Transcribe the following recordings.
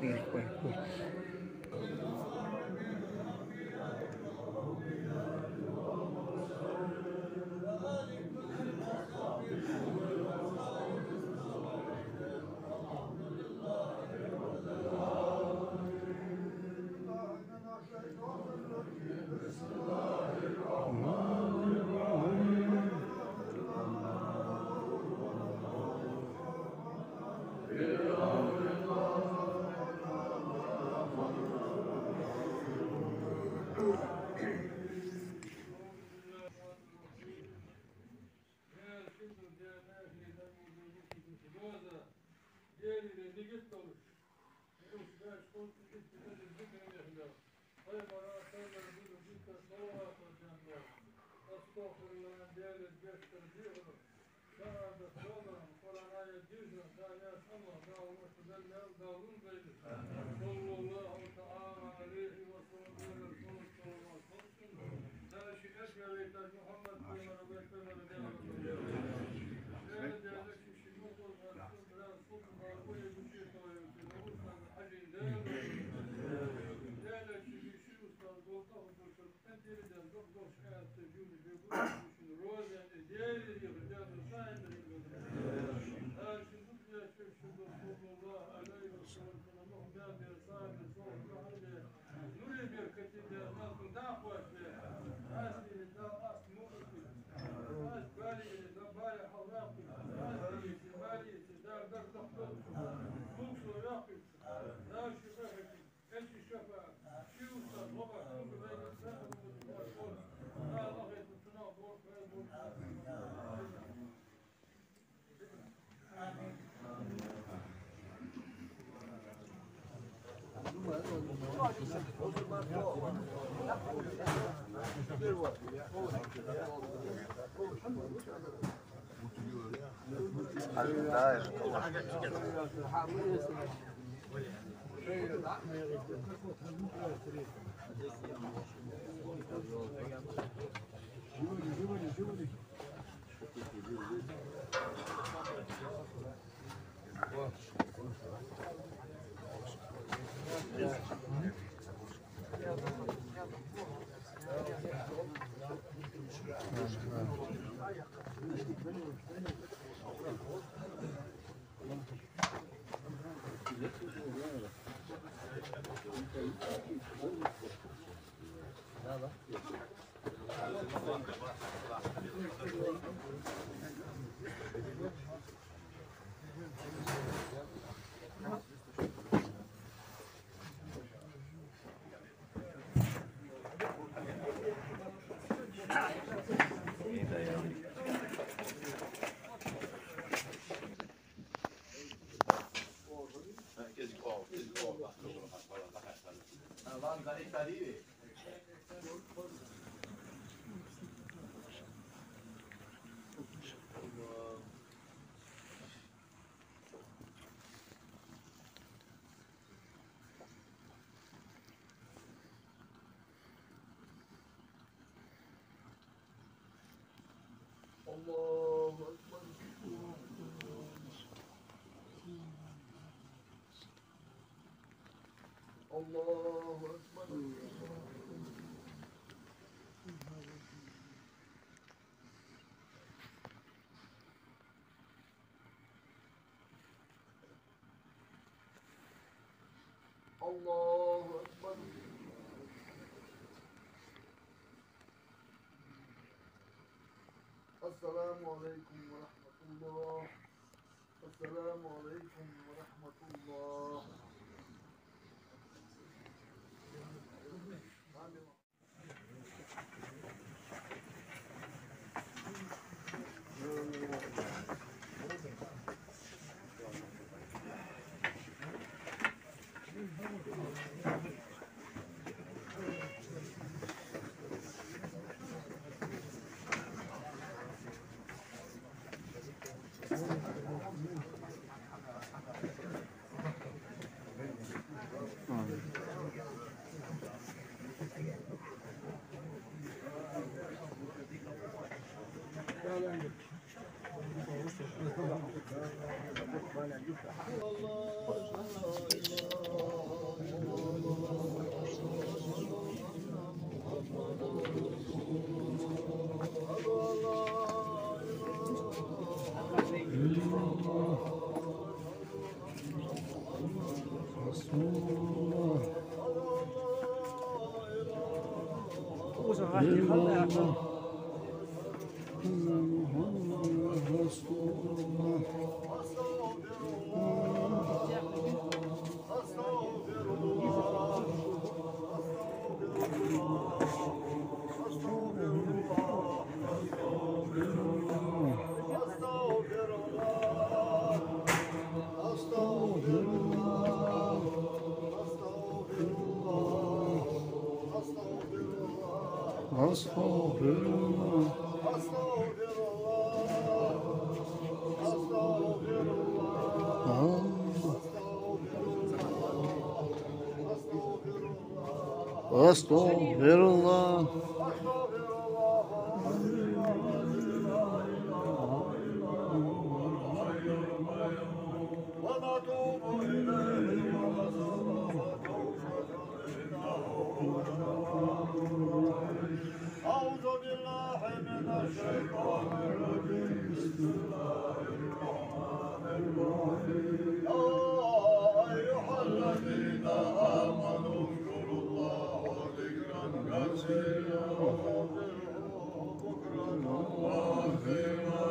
Buyur, buyur, buyur. Allahu Ekber. Allahu Ekber. Esselamu Aleyküm ve Rahmetullah. Esselamu Aleyküm ve Rahmetullah. Allah Astaghfirullah. أعوذ بالله من الشيطان الرجيم. بسم الله الرحمن الرحيم. يا أيها الذين آمنوا اذكروا الله ذكرا كثيرا وسبحوه بكرة وأصيلا.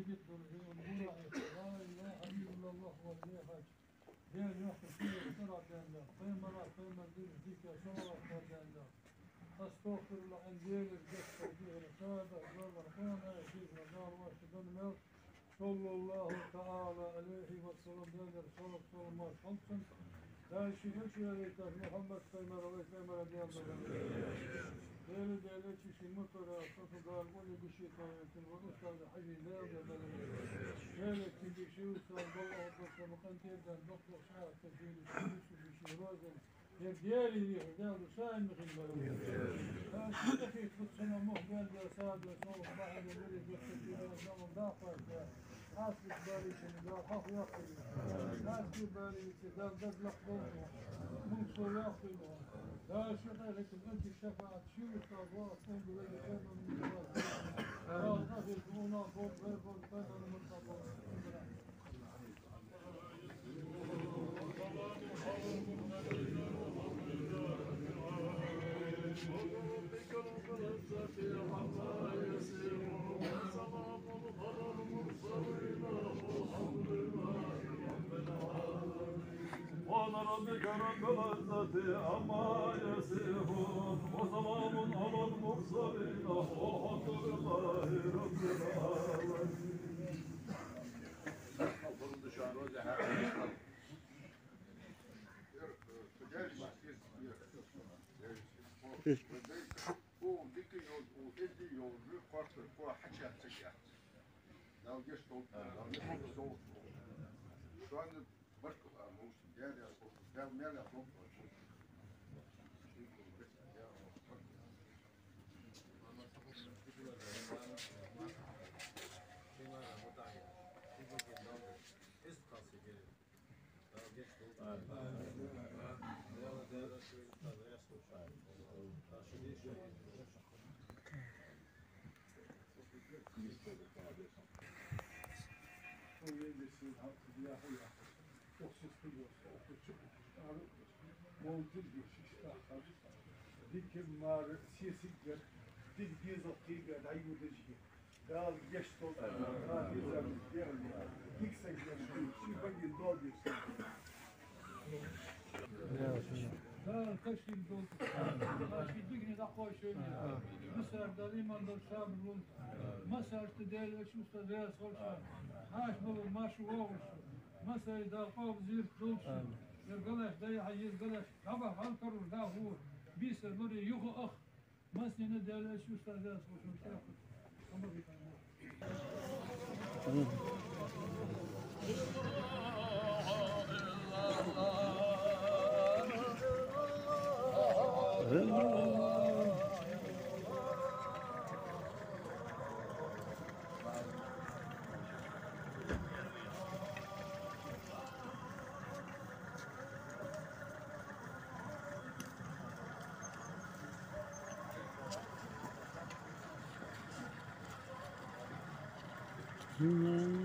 جدا لا إله إلا الله والله حاج دير يحكي فيه ترى دينا قيمة لا قيمة دير ديك صورة دينا أستغفر الله أن دير الجسد دير سادة جبر قونا يجيب نار واشدون ملك صلى الله تعالى عليه وسلم دير صلى الله خمسا لا شيء عليك محمد قيمة عليك قيمة دينا Değerli devlet işi mutlaka satıldılar, bunu bir şey tanıtın, bunu usta hacı ne yapıyorlar? Devlet bir şey usta, Allah'a doktor, mukantirden, doktor, şahit, tefili, bir şey rozun. Diğer iyi, değerli sahin mihimleri. Şimdi ki kutsuna muhbel ve sade, soğuk, bahane, böyle gösterdiğinde zaman daha fazla. Aslık bari için, daha hafif yapıyor. Aslık bari için, daha dazlak dolmuyor. Mutlu yapıyor. لا شيخ لكن انت الشفاعة شو استاذ تكون بين خير من لا تخرج منافق غير بين المنتظر وعلى ربك رب العزة عما يصفون وسلام على المرسلين والحمد لله رب العالمين. Şu anda başka olsun. Diğer nerede yapalım? موجود يشتغل ديك ما سياسية ديك ديزو كيجا دايو دجي قال يشتغل قال يزعم يعني ديك سجل شو بقي الضاد يصير لا تشكيل دول تشكيل دقني دقوا شوية مثلا دائما دول شامل مثلا تدل شو استدل صار هاش بقول ما شو وش مثلا إذا قام زير دول يرجعش ده يحيز جلش طبعا هالكر ده هو بيس المري يخو أخ مثلا ندل شو استدل صار شو شافه أمر Hmm.